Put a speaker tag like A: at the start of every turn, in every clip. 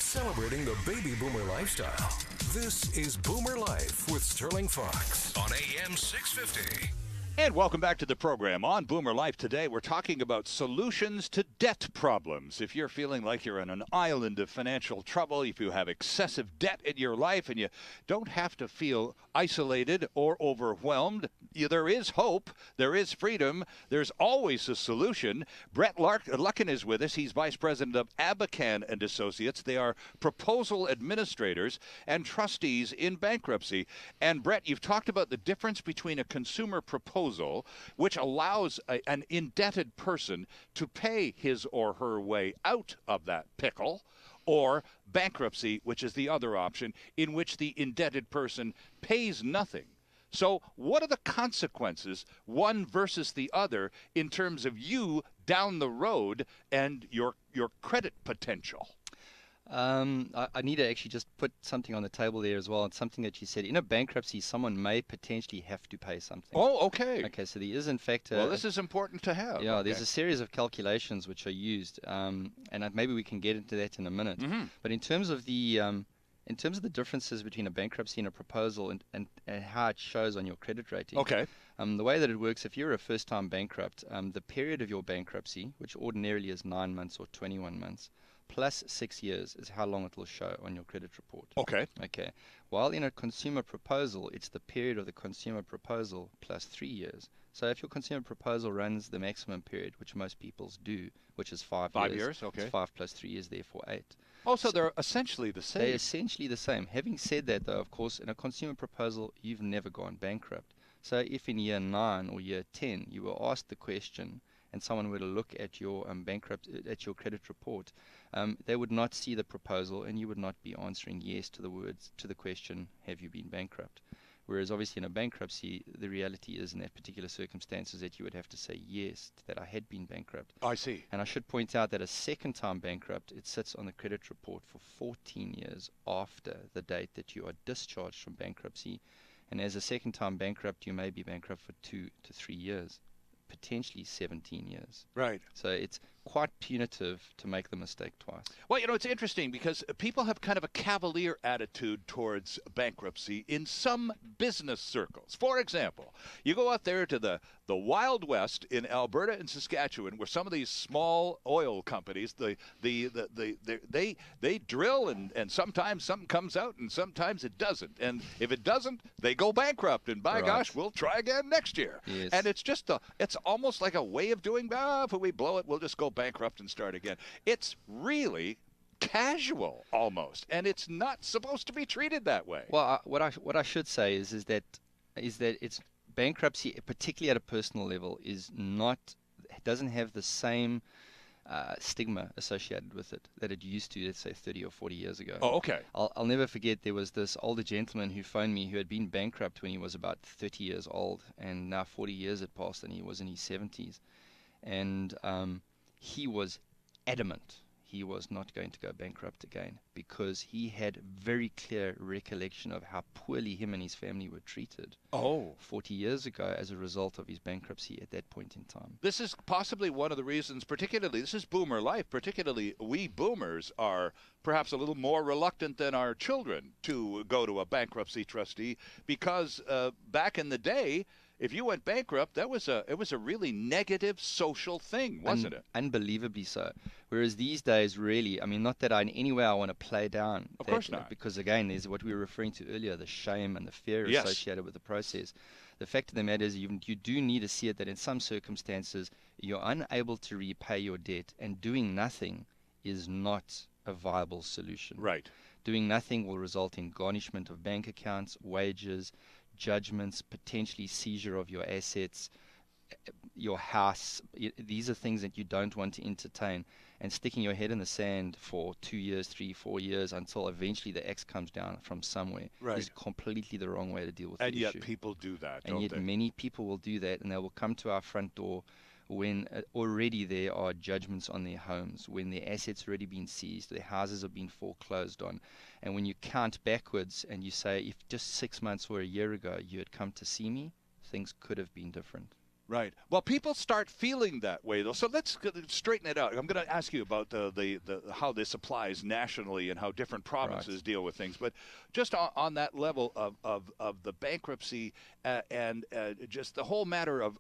A: Celebrating the baby boomer lifestyle. This is Boomer Life with Stirling Faux on AM 650.
B: And welcome back to the program. On Boomer Life today, we're talking about solutions to debt problems. If you're feeling like you're on an island of financial trouble, if you have excessive debt in your life and you don't have to feel isolated or overwhelmed, there is hope, there is freedom, there's always a solution. Brett Luckin is with us. He's Vice President of Abakhan and Associates. They are proposal administrators and trustees in bankruptcy. And Brett, you've talked about the difference between a consumer proposal, which allows an indebted person to pay his or her way out of that pickle, or bankruptcy, which is the other option, in which the indebted person pays nothing. So what are the consequences, one versus the other, in terms of you down the road and your credit potential?
C: I need to actually just put something on the table there as well. It's something that you said. In a bankruptcy, someone may potentially have to pay something.
B: Oh, okay.
C: Okay, so there is, in fact...
B: well, this is important to have.
C: Yeah,
B: okay.
C: There's a series of calculations which are used, and maybe we can get into that in a minute.
B: Mm-hmm.
C: But in terms of the differences between a bankruptcy and a proposal and how it shows on your credit rating,
B: okay.
C: The way that it works, if you're a first-time bankrupt, the period of your bankruptcy, which ordinarily is 9 months or 21 months, plus 6 years is how long it will show on your credit report.
B: Okay.
C: Okay. While in a consumer proposal, it's the period of the consumer proposal plus 3 years. So if your consumer proposal runs the maximum period, which most people's do, which is 5 years.
B: 5 years, okay.
C: It's 5 plus 3 years, therefore 8.
B: Oh, so they're essentially the same.
C: They're essentially the same. Having said that, though, of course, in a consumer proposal, you've never gone bankrupt. So if in year 9 or year 10 you were asked the question and someone were to look at your at your credit report, they would not see the proposal and you would not be answering yes to the question, have you been bankrupt? Whereas obviously in a bankruptcy, the reality is in that particular circumstances that you would have to say yes, that I had been bankrupt.
B: I see.
C: And I should point out that a second-time bankrupt, it sits on the credit report for 14 years after the date that you are discharged from bankruptcy. And as a second-time bankrupt, you may be bankrupt for 2 to 3 years, potentially 17 years.
B: Right.
C: So it's quite punitive to make the mistake twice.
B: Well, it's interesting because people have kind of a cavalier attitude towards bankruptcy in some business circles. For example, you go out there to the Wild West in Alberta and Saskatchewan, where some of these small oil companies, they drill and sometimes something comes out and sometimes it doesn't. And if it doesn't, they go bankrupt. And by gosh, we'll try again next year.
C: Yes.
B: And it's just it's almost like a way of doing, if we blow it, we'll just go bankrupt and start again. It's really casual almost, and it's not supposed to be treated that way.
C: Well, what I should say is that it's bankruptcy, particularly at a personal level, doesn't have the same stigma associated with it that it used to, let's say 30 or 40 years ago.
B: Oh, okay.
C: I'll never forget, there was this older gentleman who phoned me who had been bankrupt when he was about 30 years old, and now 40 years had passed and he was in his 70s. And he was adamant he was not going to go bankrupt again because he had very clear recollection of how poorly him and his family were treated 40 years ago as a result of his bankruptcy at that point in time.
B: This is possibly one of the reasons, particularly, this is boomer life, particularly we boomers are perhaps a little more reluctant than our children to go to a bankruptcy trustee because back in the day, if you went bankrupt, it was a really negative social thing, wasn't it?
C: Unbelievably so. Whereas these days, really, I mean, not that in any way I want to play down.
B: Of course not.
C: Because again, there's what we were referring to earlier, the shame and the fear
B: Yes.
C: associated with the process. The fact of the matter is you do need to see it that in some circumstances, you're unable to repay your debt, and doing nothing is not a viable solution.
B: Right.
C: Doing nothing will result in garnishment of bank accounts, wages, judgments, potentially seizure of your assets, your house. These are things that you don't want to entertain. And sticking your head in the sand for 2 years, 3, 4 years until eventually the axe comes down from somewhere is completely the wrong way to deal with the issue.
B: And yet people do that,
C: and
B: don't
C: yet
B: they?
C: Many people will do that, and they will come to our front door when already there are judgments on their homes, when their assets already been seized, their houses have been foreclosed on. And when you count backwards and you say, if just 6 months or a year ago you had come to see me, things could have been different.
B: Right. Well, people start feeling that way, though. So let's straighten it out. I'm going to ask you about the how this applies nationally and how different provinces deal with things. But just on that level of the bankruptcy and just the whole matter of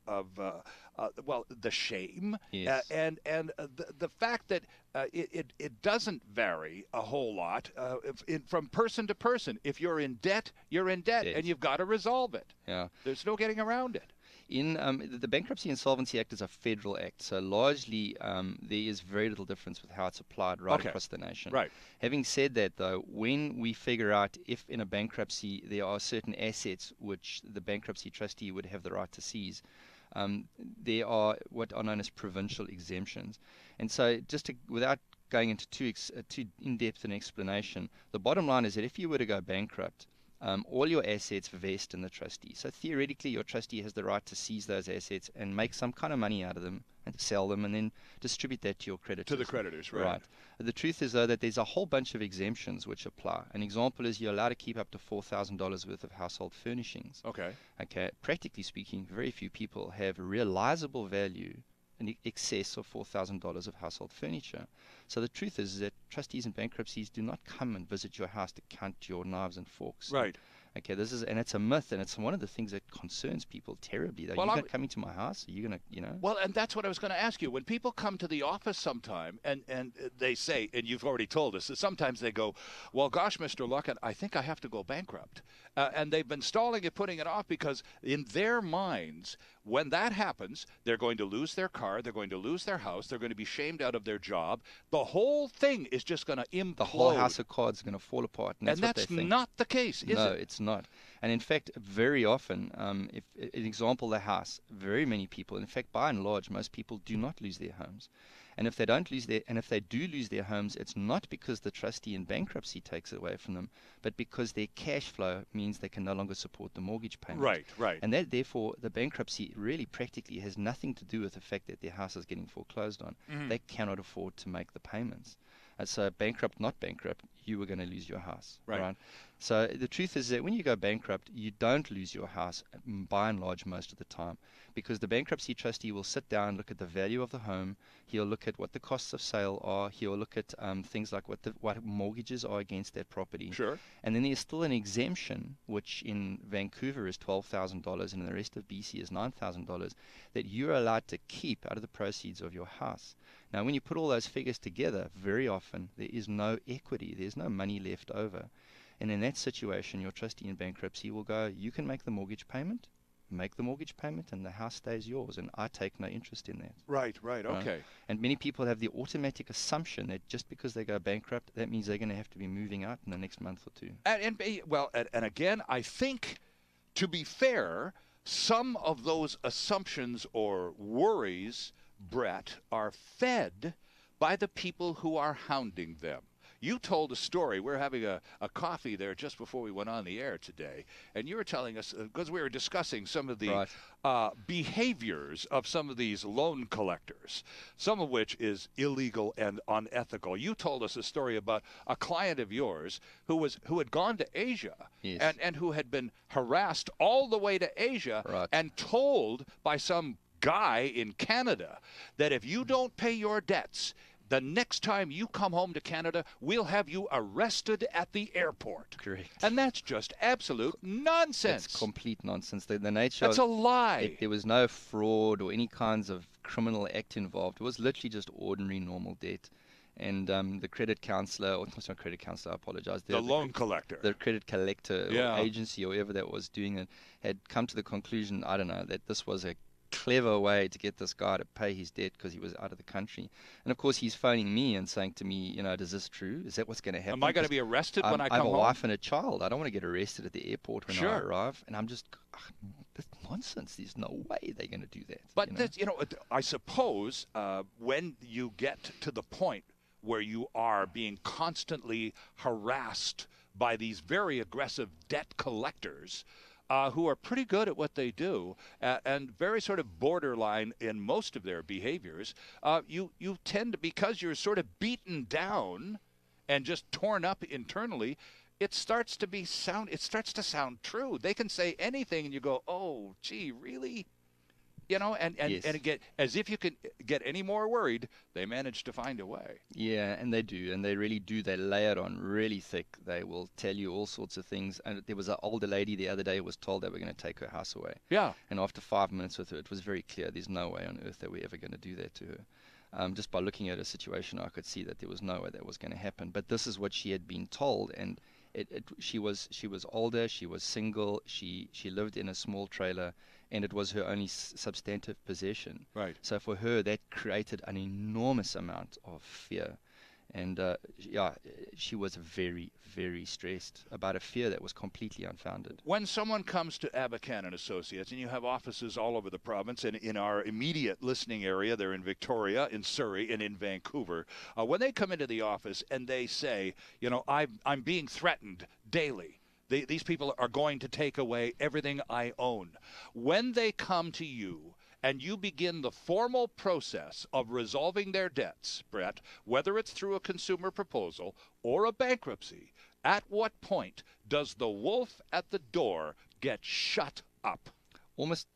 B: well, the shame and the fact that it doesn't vary a whole lot from person to person. If you're in debt, you're in debt, and you've got to resolve it.
C: Yeah.
B: There's no getting around it.
C: In the Bankruptcy Insolvency Act is a federal act, so largely there is very little difference with how it's applied across the nation.
B: Right.
C: Having said that, though, when we figure out if in a bankruptcy there are certain assets which the bankruptcy trustee would have the right to seize, there are what are known as provincial exemptions. And so without going into too in-depth an explanation, the bottom line is that if you were to go bankrupt, all your assets vest in the trustee. So theoretically, your trustee has the right to seize those assets and make some kind of money out of them and sell them and then distribute that to your creditors.
B: To the creditors, right.
C: The truth is, though, that there's a whole bunch of exemptions which apply. An example is you're allowed to keep up to $4,000 worth of household furnishings.
B: Okay.
C: Practically speaking, very few people have realizable value in excess of $4,000 of household furniture. So the truth is that trustees in bankruptcies do not come and visit your house to count your knives and forks.
B: Right.
C: And it's a myth, and it's one of the things that concerns people terribly. Well, you're coming to my house, are you going to,
B: Well, and that's what I was going to ask you. When people come to the office sometime and they say, and you've already told us, that sometimes they go, well, gosh, Mr. Luckin, I think I have to go bankrupt. And they've been stalling it, putting it off, because in their minds, when that happens, they're going to lose their car, they're going to lose their house, they're going to be shamed out of their job. The whole thing is just going to implode.
C: The whole house of cards is going to fall apart. And
B: that's not the case, is it?
C: No, it's not. And in fact, very often, if an example, the house, very many people, in fact, by and large, most people do not lose their homes. And if they do lose their homes, it's not because the trustee in bankruptcy takes it away from them, but because their cash flow means they can no longer support the mortgage payment.
B: Right.
C: And that, therefore, the bankruptcy really practically has nothing to do with the fact that their house is getting foreclosed on. Mm-hmm. They cannot afford to make the payments. So bankrupt, not bankrupt, you were going to lose your house. Right. So the truth is that when you go bankrupt, you don't lose your house by and large most of the time, because the bankruptcy trustee will sit down, look at the value of the home. He'll look at what the costs of sale are. He'll look at things like what mortgages are against that property.
B: Sure.
C: And then there's still an exemption, which in Vancouver is $12,000 and in the rest of BC is $9,000, that you're allowed to keep out of the proceeds of your house. Now, when you put all those figures together, very often there is no equity. There's no money left over. And in that situation, your trustee in bankruptcy will go, you can make the mortgage payment, and the house stays yours, and I take no interest in that.
B: Right, okay.
C: And many people have the automatic assumption that just because they go bankrupt, that means they're going to have to be moving out in the next month or two.
B: And again, I think, to be fair, some of those assumptions or worries, Brett, are fed by the people who are hounding them. You told a story. We're having a coffee there just before we went on the air today, and you were telling us, because we were discussing some of the behaviors of some of these loan collectors, some of which is illegal and unethical. You told us a story about a client of yours who had gone to Asia and who had been harassed all the way to Asia and told by some guy in Canada that if you don't pay your debts, the next time you come home to Canada, we'll have you arrested at the airport.
C: Correct.
B: And that's just absolute nonsense.
C: It's complete nonsense. The nature
B: That's a lie.
C: There was no fraud or any kinds of criminal act involved. It was literally just ordinary, normal debt. And the credit counselor, or not credit counselor, I apologize.
B: The loan collector.
C: The credit collector or agency or whoever that was doing it had come to the conclusion, I don't know, that this was a clever way to get this guy to pay his debt because he was out of the country. And of course he's phoning me and saying to me, is this true? Is that what's going to happen?
B: Am I going to be arrested when I come home?
C: I have a wife and a child. I don't want to get arrested at the airport when I arrive. And I'm just, that's nonsense. There's no way they're going to do that.
B: But I suppose when you get to the point where you are being constantly harassed by these very aggressive debt collectors, who are pretty good at what they do and very sort of borderline in most of their behaviors, you tend to, because you're sort of beaten down and just torn up internally, it starts to sound true. They can say anything and you go, oh, gee, really? and again, as if you can get any more worried, they manage to find a way.
C: Yeah, and they do, and they really do. They lay it on really thick. They will tell you all sorts of things. And there was an older lady the other day who was told they were going to take her house away.
B: Yeah.
C: And after 5 minutes with her, it was very clear there's no way on earth that we're ever going to do that to her. Just by looking at her situation, I could see that there was no way that was going to happen. But this is what she had been told, and she was older, she was single, she lived in a small trailer, and it was her only substantive possession.
B: Right.
C: So for her, that created an enormous amount of fear. And she was very, very stressed about a fear that was completely unfounded.
B: When someone comes to Abakhan and Associates, and you have offices all over the province, and in our immediate listening area, they're in Victoria, in Surrey, and in Vancouver, when they come into the office and they say, I'm being threatened daily. These people are going to take away everything I own. When they come to you, and you begin the formal process of resolving their debts, Brett, whether it's through a consumer proposal or a bankruptcy, at what point does the wolf at the door get shut up?
C: Almost,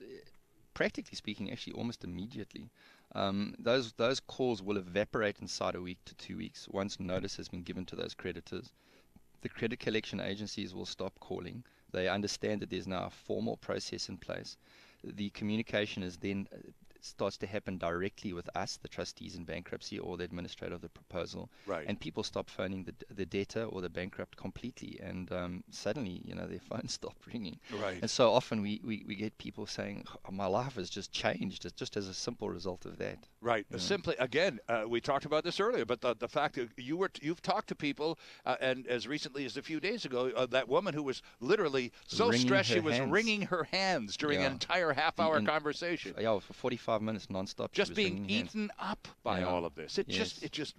C: practically speaking, actually almost immediately. Those calls will evaporate inside a week to 2 weeks once notice has been given to those creditors. The credit collection agencies will stop calling. They understand that there's now a formal process in place. The communication is then starts to happen directly with us, the trustees in bankruptcy, or the administrator of the proposal.
B: Right.
C: And people stop phoning the debtor or the bankrupt completely, and suddenly, their phones stop ringing.
B: Right.
C: And so often we get people saying, my life has just changed. It's just as a simple result of that.
B: Right. Simply, again, we talked about this earlier, but the fact that you've talked to people, and as recently as a few days ago, that woman who was literally so stressed she was wringing her hands during an entire half-hour conversation.
C: Yeah, for 45 minutes nonstop.
B: Just being eaten up by all of this. It just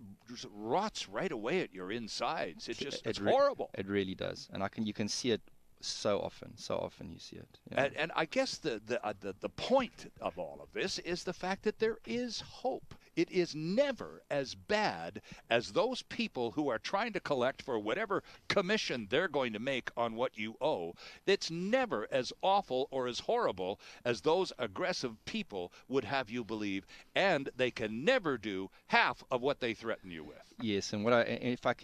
B: rots right away at your insides. It's horrible.
C: It really does, and you can see it so often you see it.
B: And I guess the point of all of this is the fact that there is hope. It is never as bad as those people who are trying to collect for whatever commission they're going to make on what you owe. It's never as awful or as horrible as those aggressive people would have you believe, and they can never do half of what they threaten you with.
C: Yes, and if I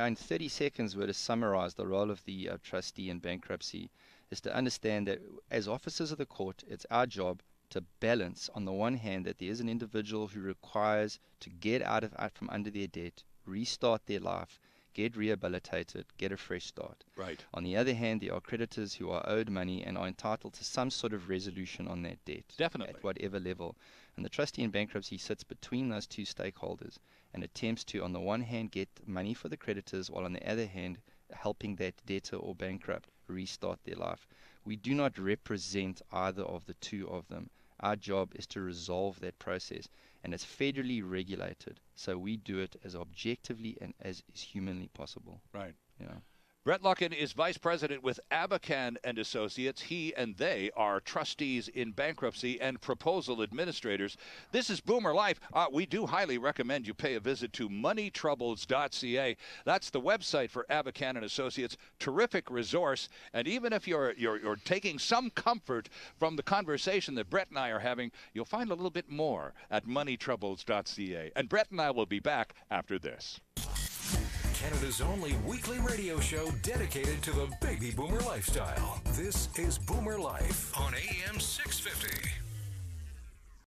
C: in 30 seconds were to summarize the role of the trustee in bankruptcy, is to understand that as officers of the court, it's our job to balance, on the one hand, that there is an individual who requires to get out from under their debt, restart their life, get rehabilitated, get a fresh start.
B: Right.
C: On the other hand, there are creditors who are owed money and are entitled to some sort of resolution on that debt.
B: Definitely.
C: At whatever level. And the trustee in bankruptcy sits between those two stakeholders and attempts to, on the one hand, get money for the creditors, while on the other hand, helping that debtor or bankrupt restart their life. We do not represent either of the two of them. Our job is to resolve that process, and it's federally regulated, so we do it as objectively and as is humanly possible.
B: Right.
C: Yeah.
B: Brett Luckin is Vice President with Abakhan and Associates. He and they are trustees in bankruptcy and proposal administrators. This is Boomer Life. We do highly recommend you pay a visit to moneytroubles.ca. That's the website for Abakhan and Associates. Terrific resource. And even if you're taking some comfort from the conversation that Brett and I are having, you'll find a little bit more at moneytroubles.ca. And Brett and I will be back after this.
A: Canada's only weekly radio show dedicated to the baby boomer lifestyle. This is Boomer Life on AM 650.